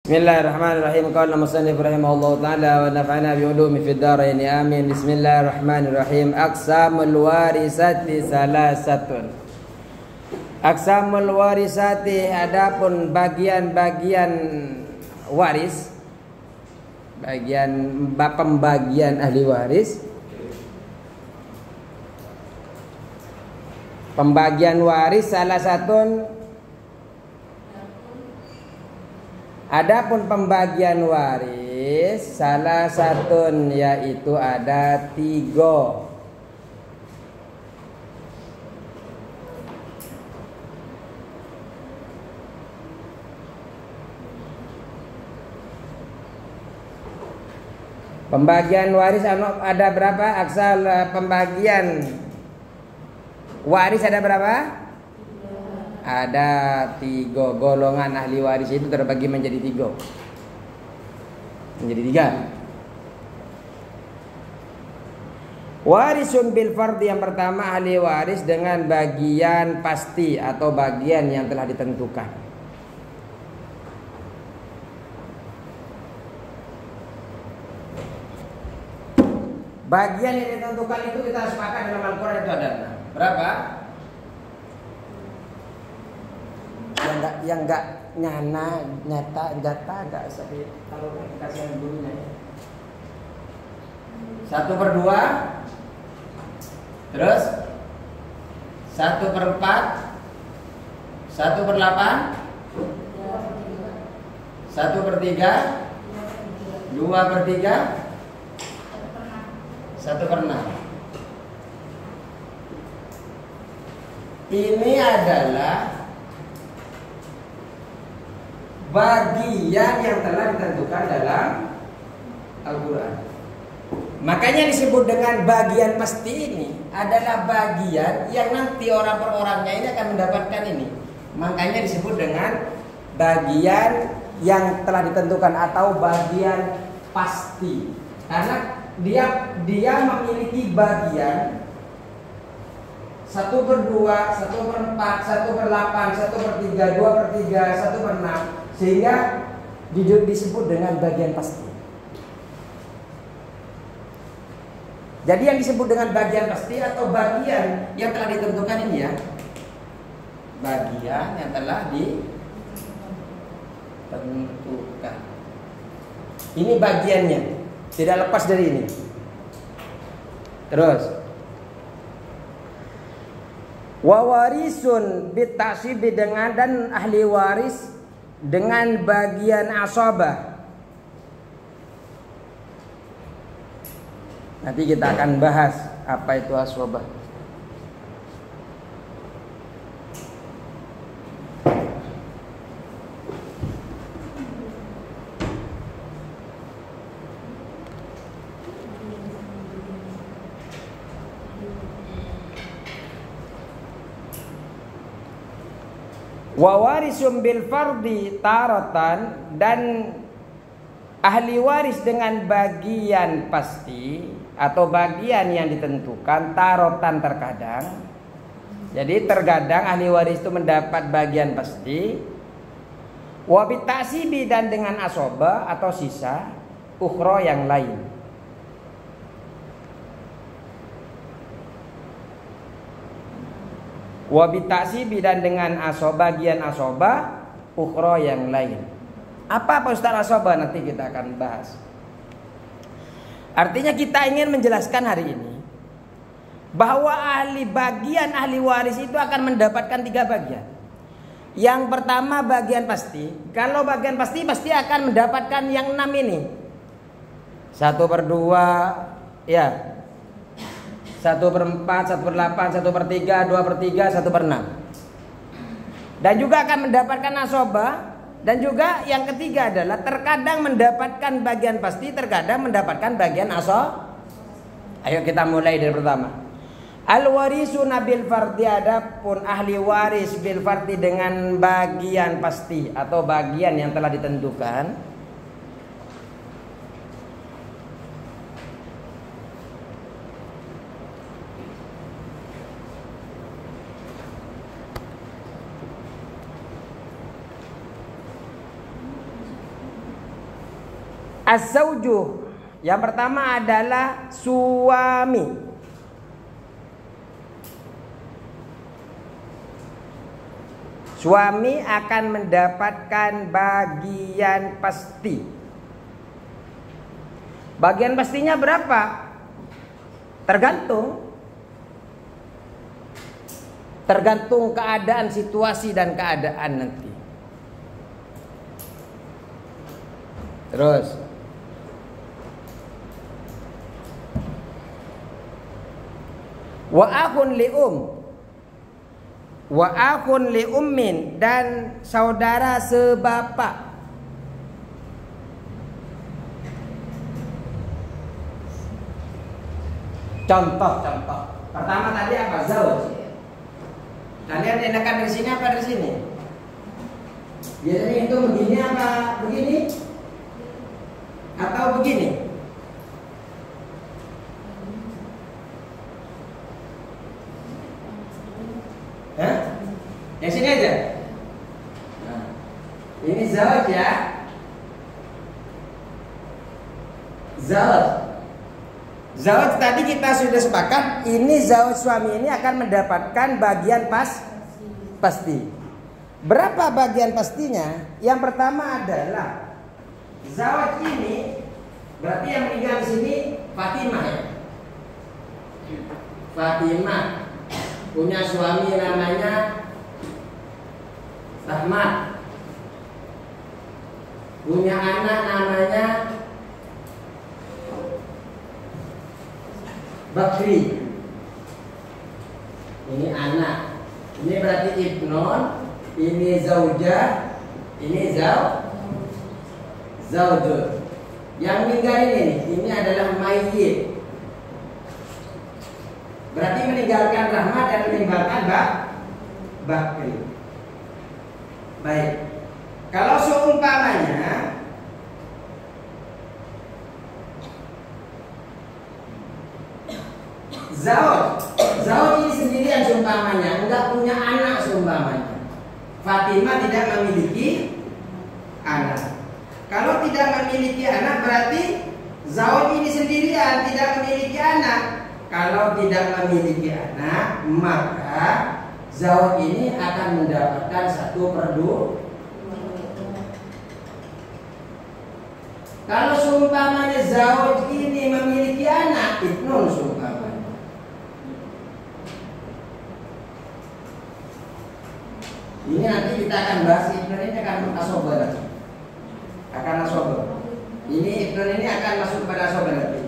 Bismillahirrahmanirrahim. Qala musannif rahimahullahu taala wa nafa'ana bi ulumi fid dharain amin. Bismillahirrahmanirrahim. Aqsamul warisati salasatun. Aqsamul warisati, adapun bagian-bagian waris, pembagian ahli waris. Pembagian waris salah satu. Adapun pembagian waris salah satu, yaitu ada 3. Pembagian waris ada berapa? Aksal pembagian waris ada berapa? Ada 3. Golongan ahli waris itu terbagi menjadi 3. Menjadi 3. Warisun bil fardi, yang pertama ahli waris dengan bagian pasti atau bagian yang telah ditentukan. Bagian yang ditentukan itu kita sepakat dalam Al-Quran itu ada berapa? Yang enggak nyata enggak sampai kalau kasih gurunya ya. 1/2, terus 1/4, 1/8, 1/3, 2/3, 1/6. Ini adalah bagian yang telah ditentukan dalam Al-Quran. Makanya disebut dengan bagian pasti. Ini adalah bagian yang nanti orang per orangnya ini akan mendapatkan ini. Makanya disebut dengan bagian yang telah ditentukan atau bagian pasti. Karena dia memiliki bagian 1/2, 1/4, 1/8, 1/3, 2/3, 1/6, sehingga disebut dengan bagian pasti. Jadi yang disebut dengan bagian pasti atau bagian yang telah ditentukan ini ya, bagian yang telah ditentukan. Ini bagiannya, tidak lepas dari ini. Terus wawarisun bitasibi, dengan dan ahli waris dengan bagian asabah. Nanti kita akan bahas apa itu asabah. Wawarisum bil fardi taratan, dan ahli waris dengan bagian pasti atau bagian yang ditentukan tarotan terkadang. Jadi terkadang ahli waris itu mendapat bagian pasti. Wabitasibi, dan dengan asoba atau sisa ukhro yang lain. Wabitasibi, dan dengan bagian asoba ukhro yang lain. Apa Ustaz asoba? Nanti kita akan bahas. Artinya kita ingin menjelaskan hari ini bahwa bagian ahli waris itu akan mendapatkan 3 bagian. Yang pertama bagian pasti. Kalau bagian pasti akan mendapatkan yang 6 ini. 1/2 ya, 1/4, 1/8, 1/3, 2/3, 1/6. Dan juga akan mendapatkan asoba. Dan juga yang ketiga adalah terkadang mendapatkan bagian pasti, terkadang mendapatkan bagian asoba. Ayo kita mulai dari pertama. Al-warisuna bil fardi, adapun ahli waris bil fardi dengan bagian pasti atau bagian yang telah ditentukan. Az-zawju, yang pertama adalah suami. Suami akan mendapatkan bagian pasti. Bagian pastinya berapa? Tergantung keadaan, situasi dan keadaan nanti. Terus wa akhun li ummin, dan saudara sebapak. Contoh. Pertama tadi apa? Zauj. Kalian enakan dari sini apa dari sini? Biasanya itu begini apa begini? Atau begini? Hah? Yang sini aja. Nah, ini zauj ya. Zauj tadi kita sudah sepakat, ini zauj suami ini akan mendapatkan bagian pasti. Berapa bagian pastinya? Yang pertama adalah zauj ini berarti yang meninggal di sini Fatimah ya. Fatimah punya suami namanya Rahmat, punya anak namanya Bakri. Ini anak. Ini berarti ibnon. Ini zaujah. Ini zaujud. Yang meninggal ini adalah mayyit. Berarti meninggalkan Rahmat dan meninggalkan Bakri. Baik. Kalau seumpamanya Zauj ini sendirian seumpamanya, enggak punya anak seumpamanya. Fatimah tidak memiliki anak. Kalau tidak memiliki anak berarti zauj ini sendirian tidak memiliki anak. Kalau tidak memiliki anak, maka zauj ini akan mendapatkan 1/2. Kalau seumpamanya zauj ini memiliki anak, ibnun seumpamanya. Ini nanti kita akan bahas ibnun ini akan asoba nanti. Akan asoba. Ini ibnun ini akan masuk pada asoba nanti.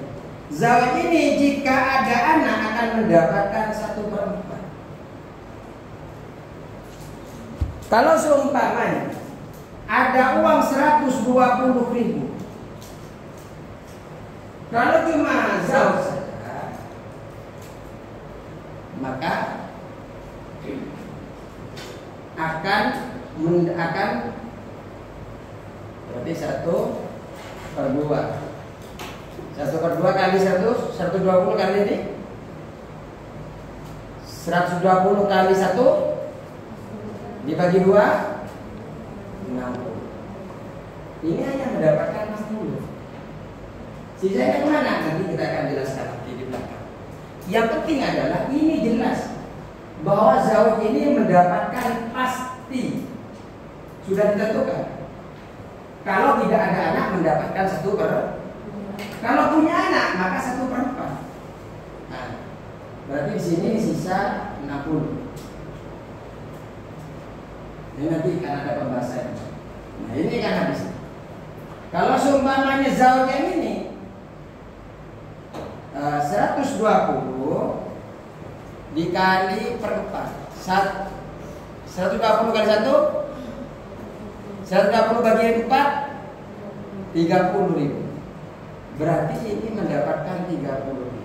Zauj ini jika ada anak akan mendapatkan 1/4. Kalau seumpamanya ada uang 120.000, kalau cuma zauj saja, maka akan berarti 1/2. 1/2 kali 120 kali ini 120 kali 1 dibagi 2 60. Ini hanya mendapatkan 60. Sisanya kemana? Nanti kita akan jelaskan di belakang. Yang penting adalah ini jelas bahwa zauj ini mendapatkan pasti, sudah ditentukan. Kalau tidak ada anak mendapatkan 1/4. Kalau punya anak maka 1/4. Nah, berarti di sini sisa 60. Ini nanti kan ada pembahasan. Nah ini kan habis. Kalau seumpamanya zauj yang ini 120 dikali per 4, 120 kali 1, 120 bagi 4, 30.000. Berarti ini mendapatkan 30.000.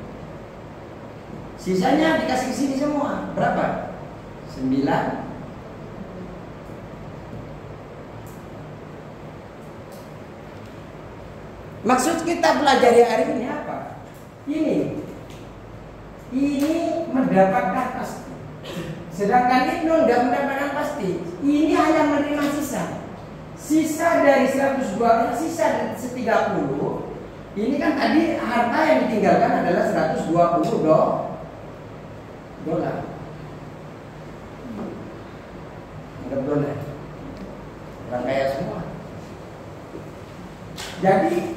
Sisanya dikasih ke sini semua. Berapa? 9. Maksud kita pelajari hari ini apa? Ini mendapatkan pasti. Sedangkan ibnu tidak mendapatkan pasti. Ini hanya menerima sisa. Sisa dari 120, sisa 30. Ini kan tadi harta yang ditinggalkan adalah 120 dolar. Anggap dolar. Orang kaya semua. Jadi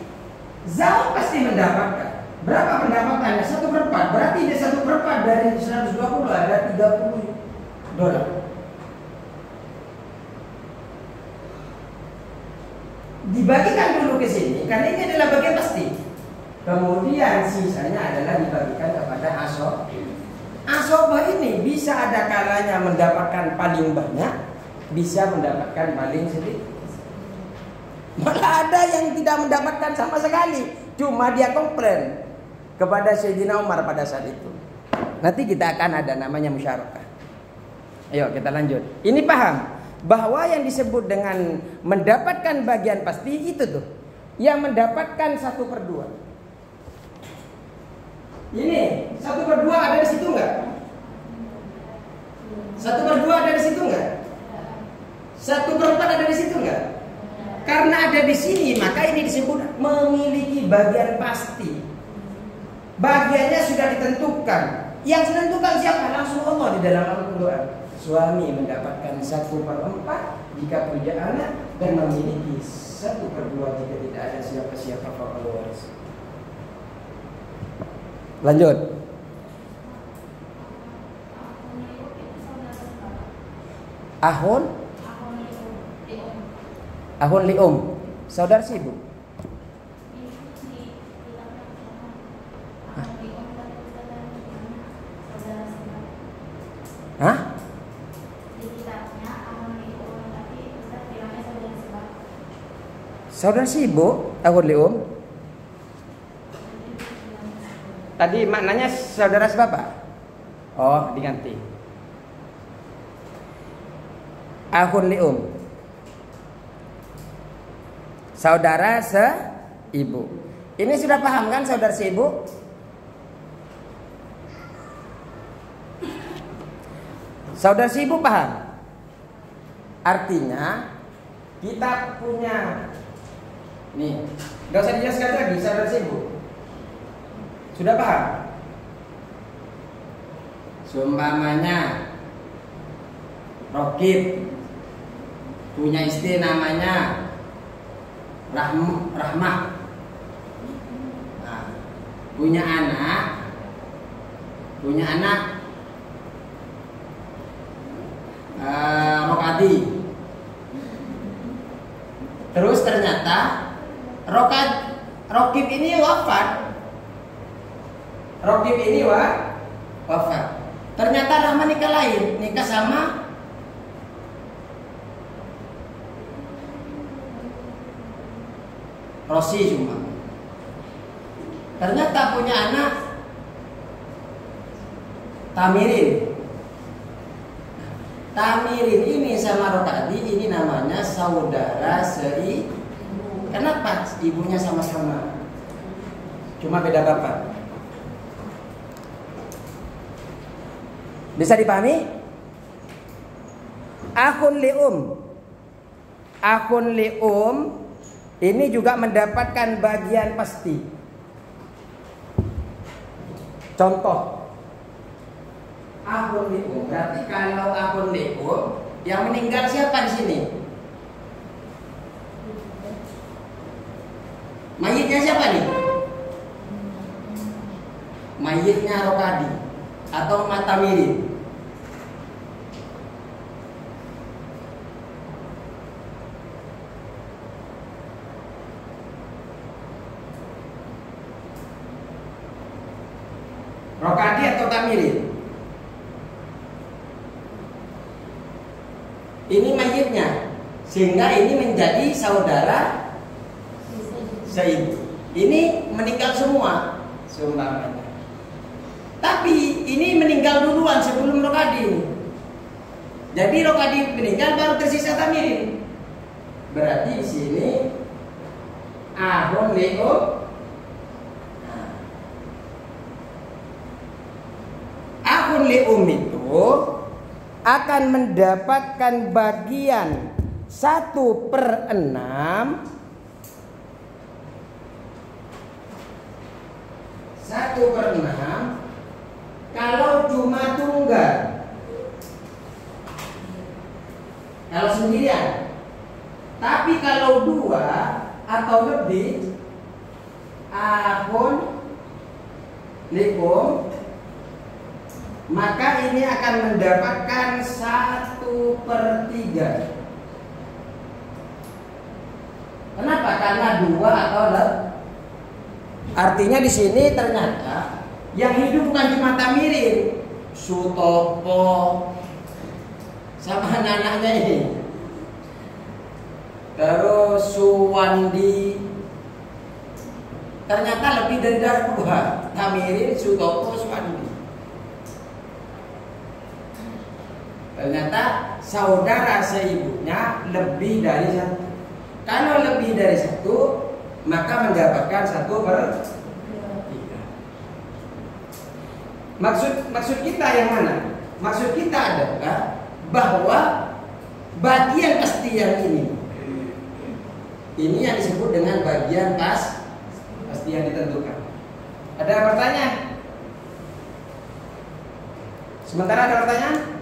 Zau pasti mendapatkan. Berapa pendapatannya? 1/4. Berarti dia 1/4 dari 120 ada 30 dolar. Dibagikan dulu ke sini karena ini adalah bagian pasti. Kemudian sisanya adalah dibagikan kepada asob. Asobah ini bisa ada kalanya mendapatkan paling banyak, bisa mendapatkan paling sedikit. Malah ada yang tidak mendapatkan sama sekali, cuma dia komplain kepada Sayyidina Umar pada saat itu. Nanti kita akan ada namanya musyarakah. Ayo kita lanjut. Ini paham bahwa yang disebut dengan mendapatkan bagian pasti itu tuh, yang mendapatkan 1/2. Ini 1/2 ada di situ nggak? 1/2 ada di situ nggak? 1/4 ada di situ nggak? Karena ada di sini, maka ini disebut memiliki bagian pasti. Bagiannya sudah ditentukan. Yang menentukan siapa? Langsung Allah di dalam Al-Quran. Suami mendapatkan 1/4 jika punya anak dan memiliki 1/2 jika tidak ada siapa-siapa fakal waris. Lanjut. Ahun lium, saudara si ibu. Hah? Saudara si ibu, ahun lium. Tadi maknanya saudara sebapak. Oh, diganti. Ahun lium, saudara seibu. Ini sudah paham kan saudara seibu? Saudara seibu paham? Artinya kita punya, nih, gak usah dijelaskan lagi saudara seibu. Sudah paham? Seumpamanya Rokib punya istri namanya Rahmah. Nah, punya anak Rokadi. Terus ternyata Rokib ini wafat. Wafat. Ternyata Rahmah nikah lain, nikah sama Rosi cuma. Ternyata punya anak Tamirin. Tamirin ini sama Rokadi ini namanya saudara seibu. Kenapa? Ibunya sama-sama, cuma beda bapak. Bisa dipahami? Akun lium ini juga mendapatkan bagian pasti. Contoh, akun lium. Berarti kalau akun lium yang meninggal siapa di sini? Mayitnya siapa nih? Mayitnya Rokadi atau Matamirin. Rokadi atau Tamirin. Ini mayitnya, sehingga ini menjadi saudara seibu. Ini meninggal semua seumpamanya. Tapi ini meninggal duluan sebelum Rokadi. Jadi Rokadi meninggal baru tersisa Tamirin. Berarti di sini ahun lium. Ahun lium itu akan mendapatkan bagian 1/6 kalau cuma tunggal, kalau sendirian. Tapi kalau 2 atau lebih, ahun likum, maka ini akan mendapatkan 1/3. Kenapa? Karena 2 atau lebih. Artinya di sini ternyata yang hidup bukan cuma Tamirin, Sutopo sama anak-anaknya ini, terus Suwandi, ternyata lebih dari 2. Tamirin, Sutopo, Suwandi. Ternyata saudara seibunya lebih dari 1. Kalau lebih dari 1, maka mendapatkan 1/3. Maksud kita yang mana? Maksud kita adalah bahwa bagian pasti yang ini yang disebut dengan bagian pasti yang ditentukan. Ada pertanyaan? Sementara ada pertanyaan?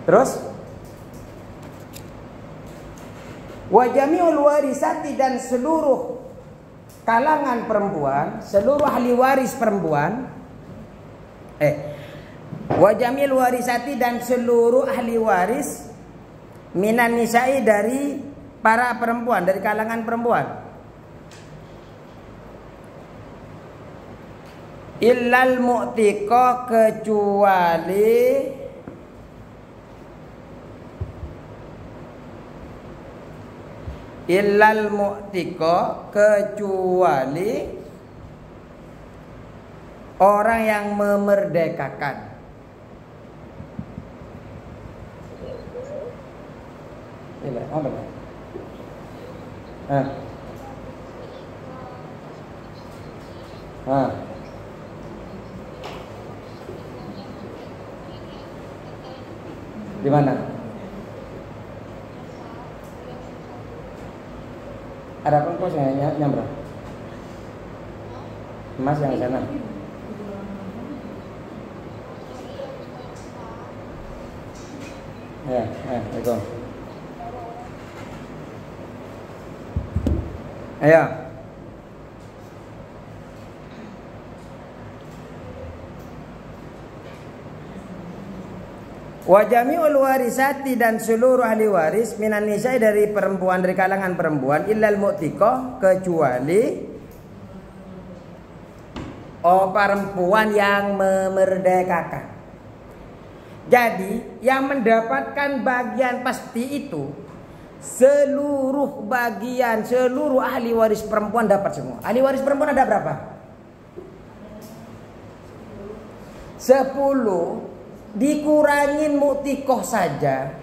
Terus? Wa jami'ul warisati, dan seluruh kalangan perempuan, seluruh ahli waris perempuan, wa jami'ul warisati, dan seluruh ahli waris, minan nisa'i, dari para perempuan, dari kalangan perempuan, illal mu'tiqa, kecuali illal mu'tiqa, kecuali orang yang memerdekakan. Di mana? Ada pengkos yang nyamber? Mas yang sana. Ya, itu. Ayo. Wa jami'ul warisati, dan seluruh ahli waris, minan nisa'i, dari perempuan, dari kalangan perempuan, illal mu'tiqah, kecuali perempuan yang memerdekakan. Jadi yang mendapatkan bagian pasti itu seluruh bagian, seluruh ahli waris perempuan dapat semua. Ahli waris perempuan ada berapa? 10. Dikurangin mu'tiqah saja,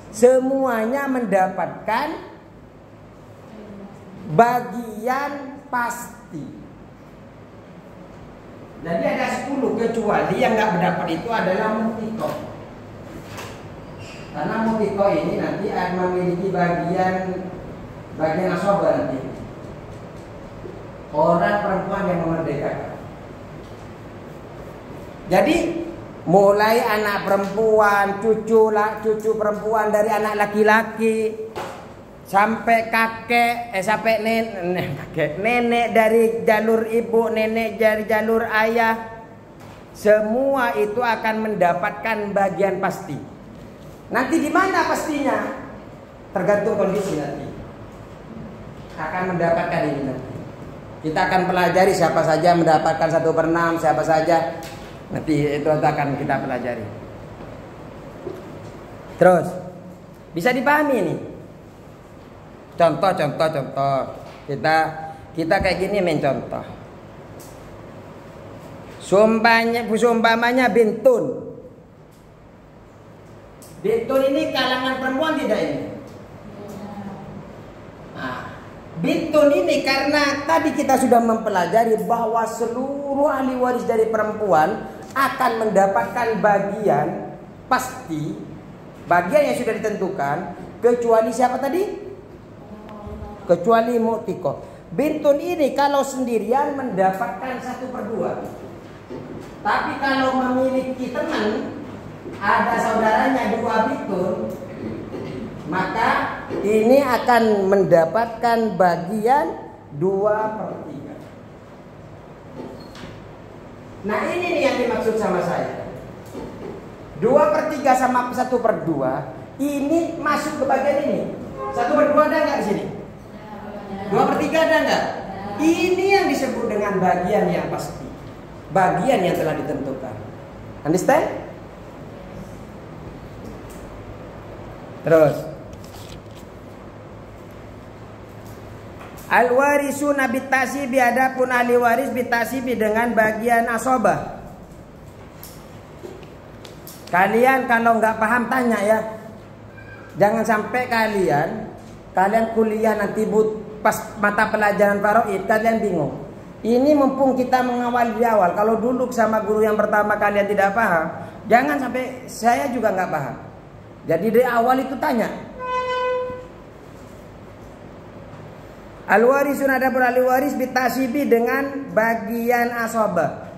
semuanya mendapatkan bagian pasti. Jadi ada 10, kecuali yang nggak mendapat itu adalah mu'tiqah. Karena mu'tiqah ini nanti akan memiliki bagian asobah nanti. Orang perempuan yang memerdekakan. Jadi mulai anak perempuan, cucu perempuan dari anak laki-laki, sampai sampai nenek dari jalur ibu, nenek dari jalur ayah, semua itu akan mendapatkan bagian pasti. Nanti di mana pastinya? Tergantung kondisi nanti. Akan mendapatkan ini nanti. Kita akan pelajari siapa saja mendapatkan 1/6, siapa saja. Nanti itu akan kita pelajari. Terus bisa dipahami ini. Contoh. Kita kayak gini mencontoh. Sumpamanya bintun. Bintun ini kalangan perempuan tidak ini? Bintun ini karena tadi kita sudah mempelajari bahwa seluruh ahli waris dari perempuan akan mendapatkan bagian pasti, bagian yang sudah ditentukan, kecuali siapa tadi? Kecuali mu'tiko. Bintun ini kalau sendirian mendapatkan 1/2. Tapi kalau memiliki teman, ada saudaranya 2 bintun, maka ini akan mendapatkan bagian 2/3. Nah ini nih yang dimaksud sama saya. 2/3 sama 1/2 ini masuk ke bagian ini. 1/2 ada nggak di sini? 2/3 ada nggak? Ini yang disebut dengan bagian yang pasti, bagian yang telah ditentukan. Understand? Terus al-warisuna bitasibi, adapun ahli waris bitasibi dengan bagian asobah. Kalian kalau nggak paham tanya ya. Jangan sampai kalian kuliah nanti pas mata pelajaran faraid kalian bingung. Ini mumpung kita mengawal di awal. Kalau dulu sama guru yang pertama kalian tidak paham, jangan sampai saya juga nggak paham. Jadi dari awal itu tanya. Al-warisun, ada ahli waris bitasibi dengan bagian asobah.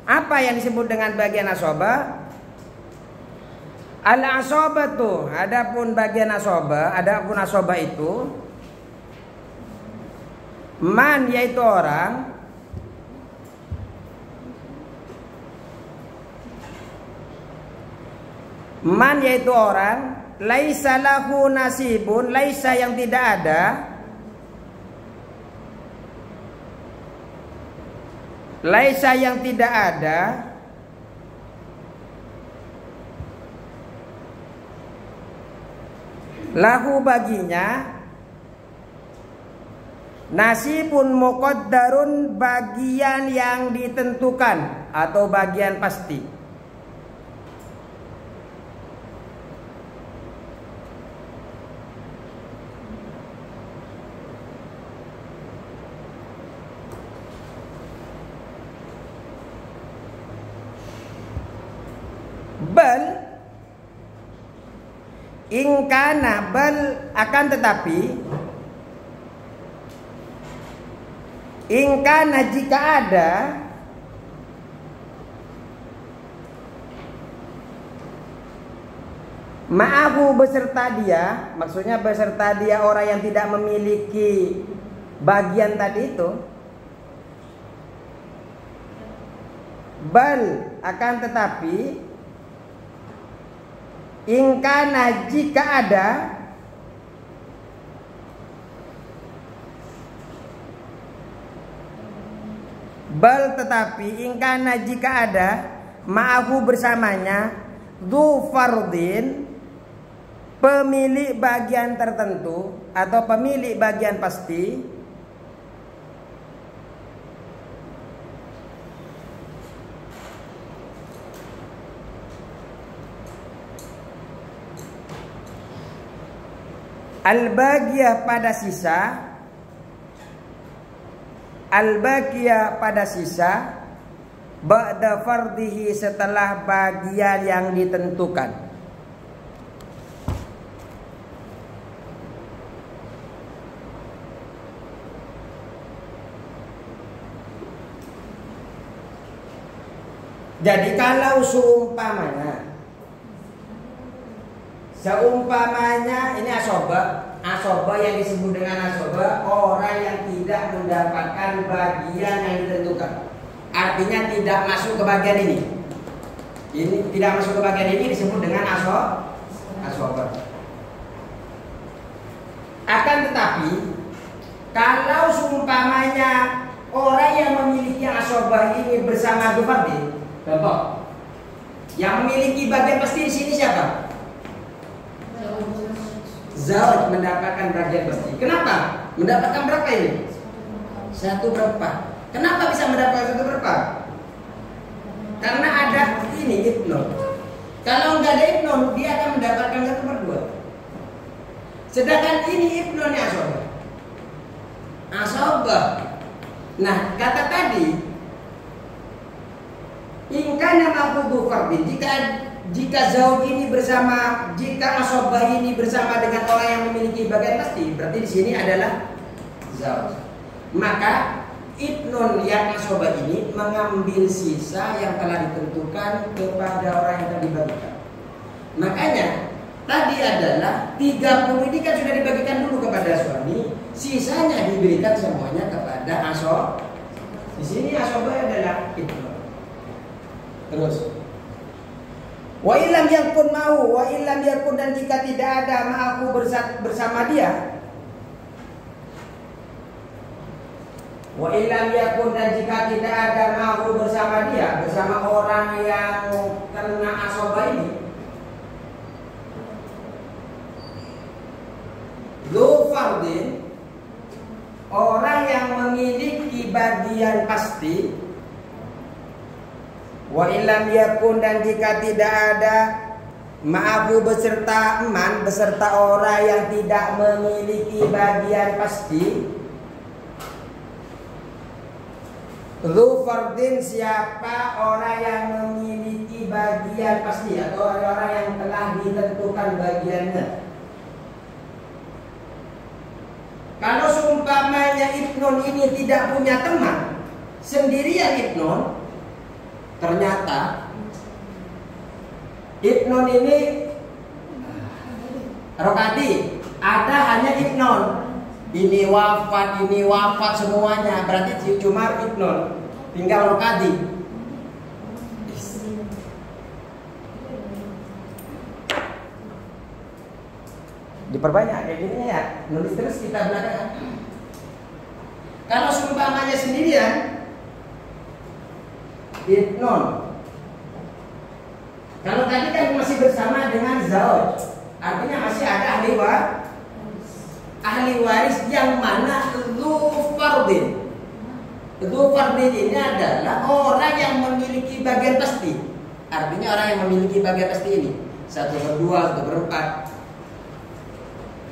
Apa yang disebut dengan bagian asobah? Al-asobah tuh, adapun bagian asobah, adapun asobah itu man, yaitu orang man, yaitu orang laisa lahu nasibun, laisa yang tidak ada, laisa yang tidak ada, lahu baginya, nasibun muqaddarun, bagian yang ditentukan atau bagian pasti. Bal ingkana, bal akan tetapi, ingkana jika ada, ma'ahu beserta dia, maksudnya beserta dia orang yang tidak memiliki bagian tadi itu. Bal akan tetapi, ingkana jika ada, bal tetapi, ingkana jika ada, ma'ahu bersamanya, du fardin, pemilik bagian tertentu atau pemilik bagian pasti, al-bagiyah pada sisa, al-bagiyah pada sisa, ba'da fardihi setelah bagian yang ditentukan. Jadi kalau seumpamanya ini asobah yang disebut dengan asobah, orang yang tidak mendapatkan bagian yang ditentukan, artinya tidak masuk ke bagian ini. Ini tidak masuk ke bagian ini disebut dengan asobah. Akan tetapi kalau seumpamanya orang yang memiliki asobah ini bersama Dufardi, contoh, yang memiliki bagian pasti di sini siapa? Zawaj mendapatkan bagian pasti. Kenapa? Mendapatkan berapa ini? 1/4. Kenapa bisa mendapatkan 1/4? Karena ada ini ibnon. Kalau nggak ada ibnon, dia akan mendapatkan 1/2. Sedangkan ini ibnonnya asobah. Asobah. Nah, kata tadi, ingkana ma'khudhu fardin, jika jika asobah ini bersama dengan orang yang memiliki bagian pasti, berarti di sini adalah zauj. Maka ibnun yang asobah ini mengambil sisa yang telah ditentukan kepada orang yang telah dibagikan. Makanya tadi adalah 30 ini kan sudah dibagikan dulu kepada suami, sisanya diberikan semuanya kepada asobah. Di sini asobah adalah ibnun. Terus wa illam yakun mau, wa illam yakun, dan jika tidak ada ma'ahu bersama dia, wa illam yakun, dan jika tidak ada ma'ahu bersama dia, bersama orang yang kena asobah ini, dzu fardin, orang yang memiliki bagian pasti. Wa illam yakun, dan jika tidak ada ma'ahu beserta eman, beserta orang yang tidak memiliki bagian pasti. Dzu fardin, siapa orang yang memiliki bagian pasti atau orang yang telah ditentukan bagiannya. Kalau seumpamanya ibnun ini tidak punya teman, sendirian ibnun, ternyata ibnun ini rokadi, ada hanya ibnun, ini wafat semuanya, berarti cuma ibnun, tinggal rokadi. Diperbanyak kayak gini ya, nulis terus kita belakangan. Kalau seumpamanya sendirian, ibnun. Kalau tadi kan masih bersama dengan zauj, artinya masih ada ahli waris yang mana dzu fardin. Dzu fardin ini adalah orang yang memiliki bagian pasti. Artinya orang yang memiliki bagian pasti ini 1/2, 1/4.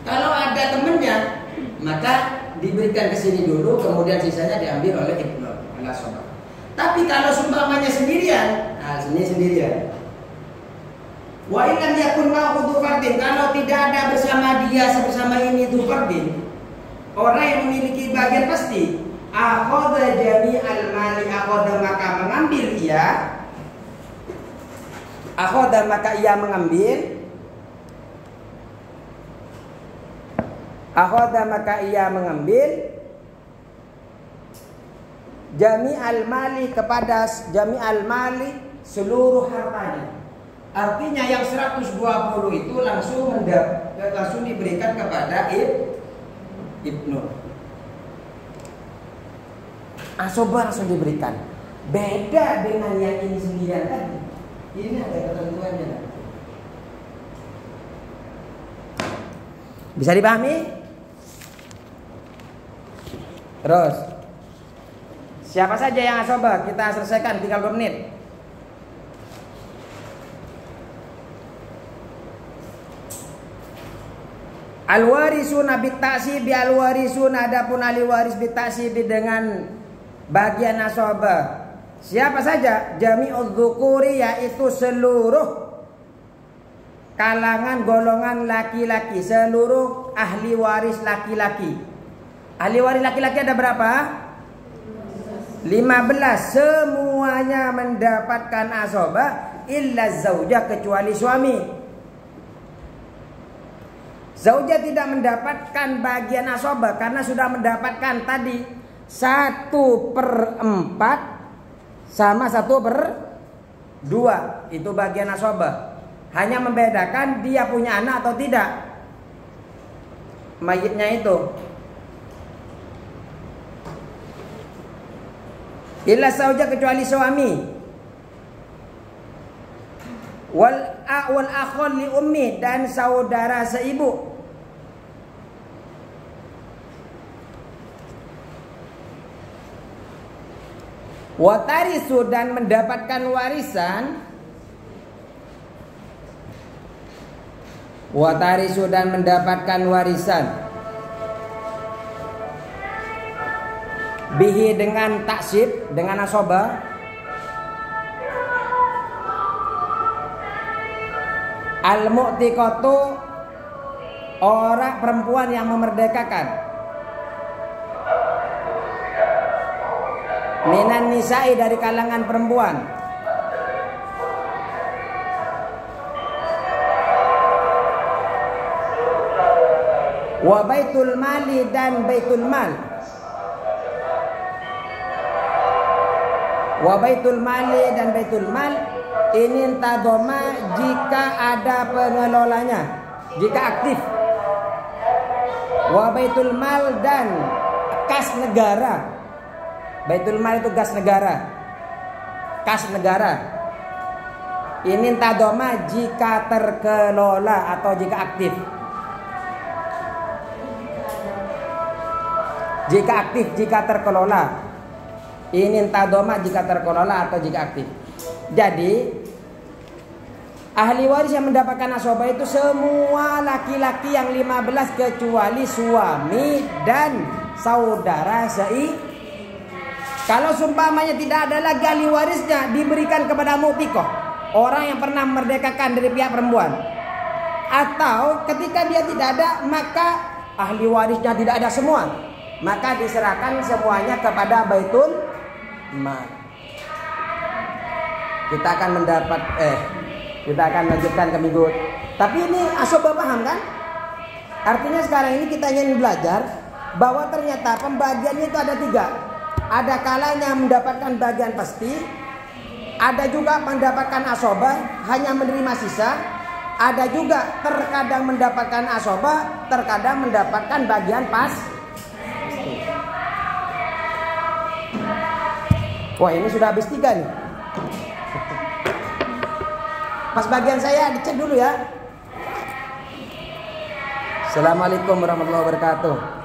Kalau ada temannya, maka diberikan ke sini dulu, kemudian sisanya diambil oleh ibnun, oleh asobah. Tapi kalau seumpamanya sendirian, nah sini sendirian. Wa illam yakun ma'ahu dzu fardin, kalau tidak ada bersama dia bersama ini dzu fardin, orang yang memiliki bagian pasti, akhadha jami'al mali, akhadha maka mengambil ia, akhadha maka ia mengambil, akhadha maka ia mengambil jami'al mali, kepada jami'al mali seluruh hartanya. Artinya yang 120 itu langsung diberikan kepada ibnun. Asobah langsung diberikan. Beda dengan yang ini sendirian tadi. Ini ada ketentuannya. Bisa dipahami? Terus siapa saja yang asobah? Kita selesaikan, tinggal 2 menit. Al-warisuna bit-ta'sibi, al-warisuna, adapun ahli waris bit-ta'sibi dengan bagian asobah. Siapa saja? Jami'udz dzukuri, yaitu seluruh kalangan golongan laki-laki, seluruh ahli waris laki-laki. Ahli waris laki-laki ada berapa? 15. Semuanya mendapatkan asobah illa zaujah, kecuali suami. Zaujah tidak mendapatkan bagian asobah karena sudah mendapatkan tadi 1/4 sama 1/2 itu bagian asobah. Hanya membedakan dia punya anak atau tidak, mayitnya itu. Illa zaujah, kecuali suami. Wal akhul li ummi, dan saudara seibu. Watarisu, dan mendapatkan warisan. Watarisu, dan mendapatkan warisan. Bihi, dengan taksib, dengan asobah. Al-mu'tiqatu, orang perempuan yang memerdekakan. Minan nisa'i, dari kalangan perempuan. Wa baitul mali, dan baitul mal. Wa baitul mali dan baitul mal ini tadoma jika ada pengelolanya, jika aktif. Wa baitul mal, dan kas negara. Baitul mal itu kas negara. Kas negara. Ini tadoma jika terkelola atau jika aktif. Jika aktif, jika terkelola. Ini tadoma jika terkelola atau jika aktif. Jadi ahli waris yang mendapatkan asobah itu semua laki-laki yang 15 kecuali suami dan saudara Kalau sumpamanya tidak ada lagi ahli warisnya, diberikan kepada mu'tiqah, orang yang pernah memerdekakan dari pihak perempuan. Atau ketika dia tidak ada, maka ahli warisnya tidak ada semua, maka diserahkan semuanya kepada baitul mal. Kita akan kita akan lanjutkan ke minggu. Tapi ini asobah, paham kan? Artinya sekarang ini kita ingin belajar bahwa ternyata pembagiannya itu ada 3. Ada kalanya mendapatkan bagian pasti, ada juga mendapatkan asobah hanya menerima sisa, ada juga terkadang mendapatkan asobah, terkadang mendapatkan bagian pasti. Wah, ini sudah habis 3 nih. Pas bagian saya dicek dulu ya. Assalamualaikum warahmatullahi wabarakatuh.